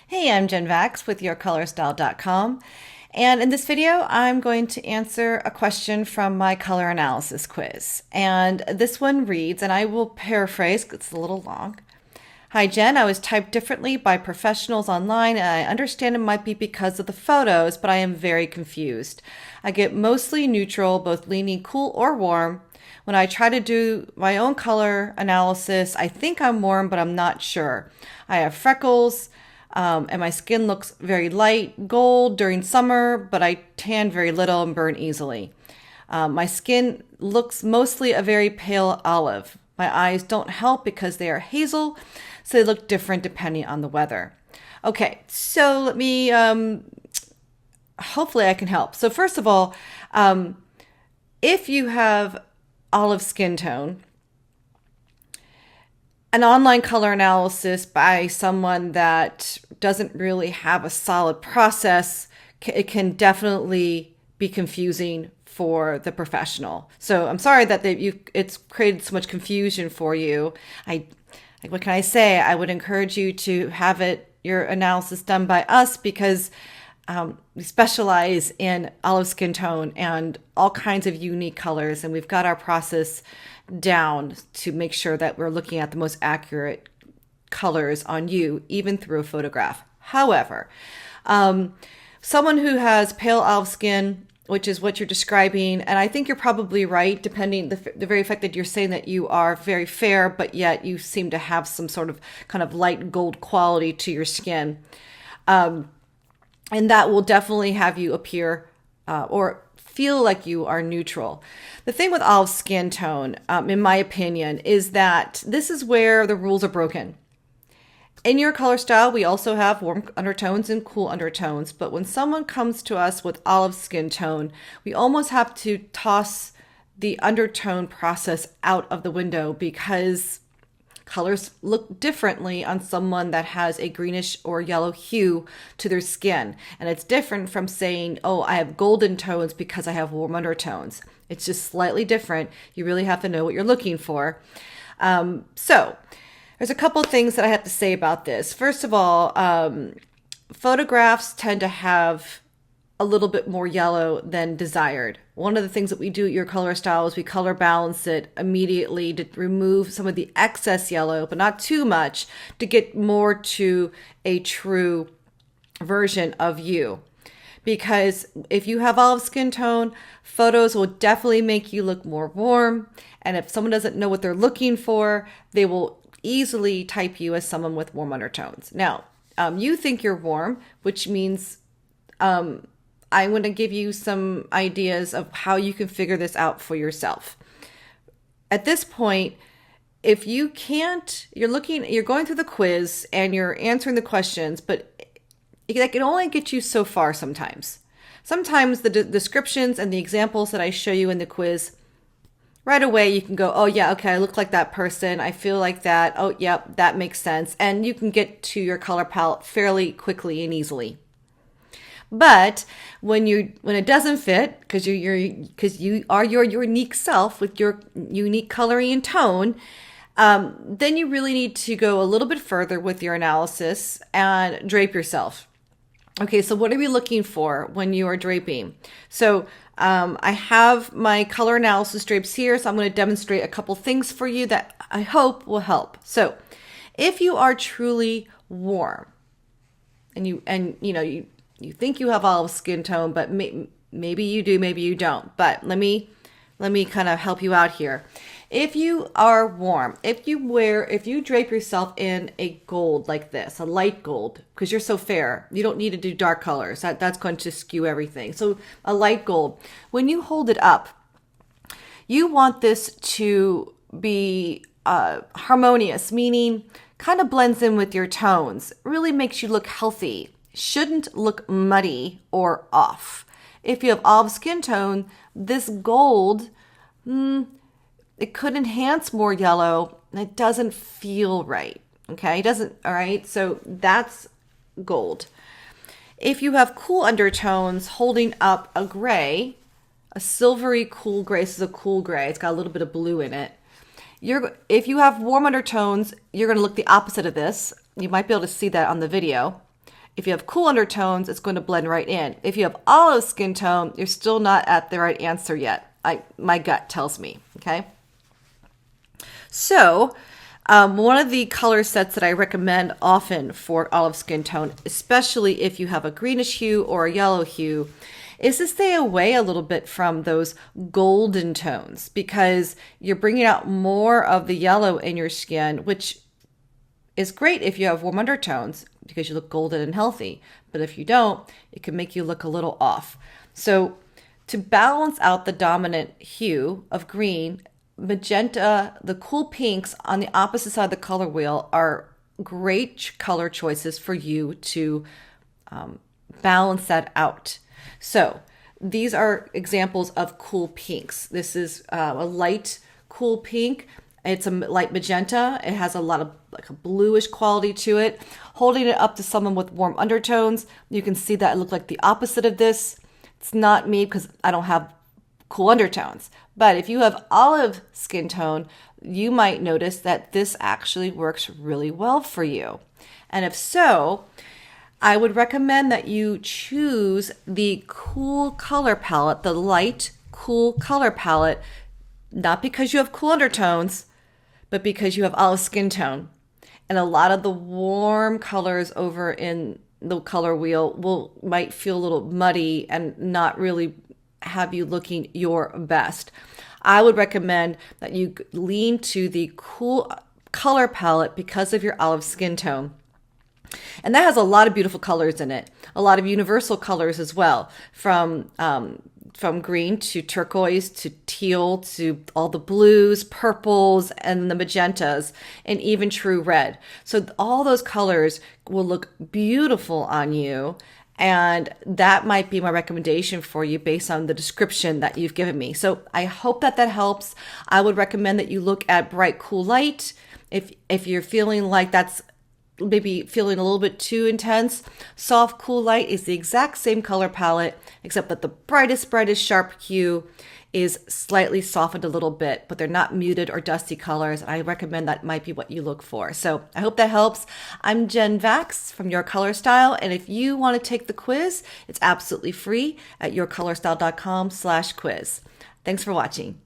Hey, I'm Jen Vax with YourColorStyle.com, and in this video I'm going to answer a question from my color analysis quiz. And this one reads, and I will paraphrase because it's a little long. Hi Jen, I was typed differently by professionals online and I understand it might be because of the photos, but I am very confused. I get mostly neutral, both leaning cool or warm. When I try to do my own color analysis, I think I'm warm, but I'm not sure. I have freckles, and my skin looks very light gold during summer, but I tan very little and burn easily. My skin looks mostly a very pale olive. My eyes don't help because they are hazel, so they look different depending on the weather. Okay, so let me, hopefully I can help. So first of all, if you have olive skin tone, an online color analysis by someone that doesn't really have a solid process, it can definitely be confusing for the professional. So I'm sorry that it's created so much confusion for you. What can I say? I would encourage you to have your analysis done by us because we specialize in olive skin tone and all kinds of unique colors, and we've got our process down to make sure that we're looking at the most accurate colors on you, even through a photograph. However, someone who has pale olive skin, which is what you're describing, and I think you're probably right, depending the very fact that you're saying that you are very fair, but yet you seem to have some sort of kind of light gold quality to your skin. And that will definitely have you appear or feel like you are neutral. The thing with olive skin tone, in my opinion, is that this is where the rules are broken. In your color style, we also have warm undertones and cool undertones, but when someone comes to us with olive skin tone, we almost have to toss the undertone process out of the window because colors look differently on someone that has a greenish or yellow hue to their skin. And it's different from saying, oh, I have golden tones because I have warm undertones. It's just slightly different. You really have to know what you're looking for. So there's a couple of things that I have to say about this. First of all, photographs tend to have a little bit more yellow than desired. One of the things that we do at Your Color Style is we color balance it immediately to remove some of the excess yellow, but not too much, to get more to a true version of you. Because if you have olive skin tone, photos will definitely make you look more warm. And if someone doesn't know what they're looking for, they will easily type you as someone with warm undertones. Now, you think you're warm, which means I'm going to give you some ideas of how you can figure this out for yourself. At this point, if you can't, you're going through the quiz and you're answering the questions, but that can only get you so far sometimes. Sometimes the descriptions and the examples that I show you in the quiz, right away you can go, oh yeah, okay, I look like that person. I feel like that. Oh, yep, that makes sense. And you can get to your color palette fairly quickly and easily. But when it doesn't fit, because you are your unique self with your unique coloring and tone, then you really need to go a little bit further with your analysis and drape yourself. Okay, so what are we looking for when you are draping? So I have my color analysis drapes here, so I'm going to demonstrate a couple things for you that I hope will help. So if you are truly warm, and you think you have olive skin tone, but maybe you do, maybe you don't. But let me kind of help you out here. If you are warm, if you drape yourself in a gold like this, a light gold, because you're so fair, you don't need to do dark colors. That's going to skew everything. So a light gold, when you hold it up, you want this to be harmonious, meaning kind of blends in with your tones, really makes you look healthy. Shouldn't look muddy or off. If you have olive skin tone, this gold, it could enhance more yellow and it doesn't feel right. Okay, it doesn't, all right, so that's gold. If you have cool undertones holding up a gray, a silvery cool gray, this is a cool gray, it's got a little bit of blue in it. If you have warm undertones, you're going to look the opposite of this. You might be able to see that on the video. If you have cool undertones, it's going to blend right in. If you have olive skin tone, you're still not at the right answer yet. My gut tells me, okay? So one of the color sets that I recommend often for olive skin tone, especially if you have a greenish hue or a yellow hue, is to stay away a little bit from those golden tones, because you're bringing out more of the yellow in your skin, which is great if you have warm undertones because you look golden and healthy. But if you don't, it can make you look a little off. So to balance out the dominant hue of green, magenta, the cool pinks on the opposite side of the color wheel are great color choices for you to balance that out. So these are examples of cool pinks. This is a light cool pink. It's a light magenta. It has a lot of like a bluish quality to it. Holding it up to someone with warm undertones, you can see that it looked like the opposite of this. It's not me because I don't have cool undertones. But if you have olive skin tone, you might notice that this actually works really well for you. And if so, I would recommend that you choose the cool color palette, the light cool color palette, not because you have cool undertones, but because you have olive skin tone. And a lot of the warm colors over in the color wheel might feel a little muddy and not really have you looking your best. I would recommend that you lean to the cool color palette because of your olive skin tone. And that has a lot of beautiful colors in it, a lot of universal colors as well, from green to turquoise to teal to all the blues, purples, and the magentas, and even true red. So all those colors will look beautiful on you. And that might be my recommendation for you based on the description that you've given me. So I hope that helps. I would recommend that you look at bright, cool light. If you're feeling like that's maybe feeling a little bit too intense, soft, cool light is the exact same color palette, except that the brightest, sharp hue is slightly softened a little bit, but they're not muted or dusty colors. I recommend that might be what you look for. So I hope that helps. I'm Jen Vax from Your Color Style. And if you want to take the quiz, it's absolutely free at yourcolorstyle.com/quiz. Thanks for watching.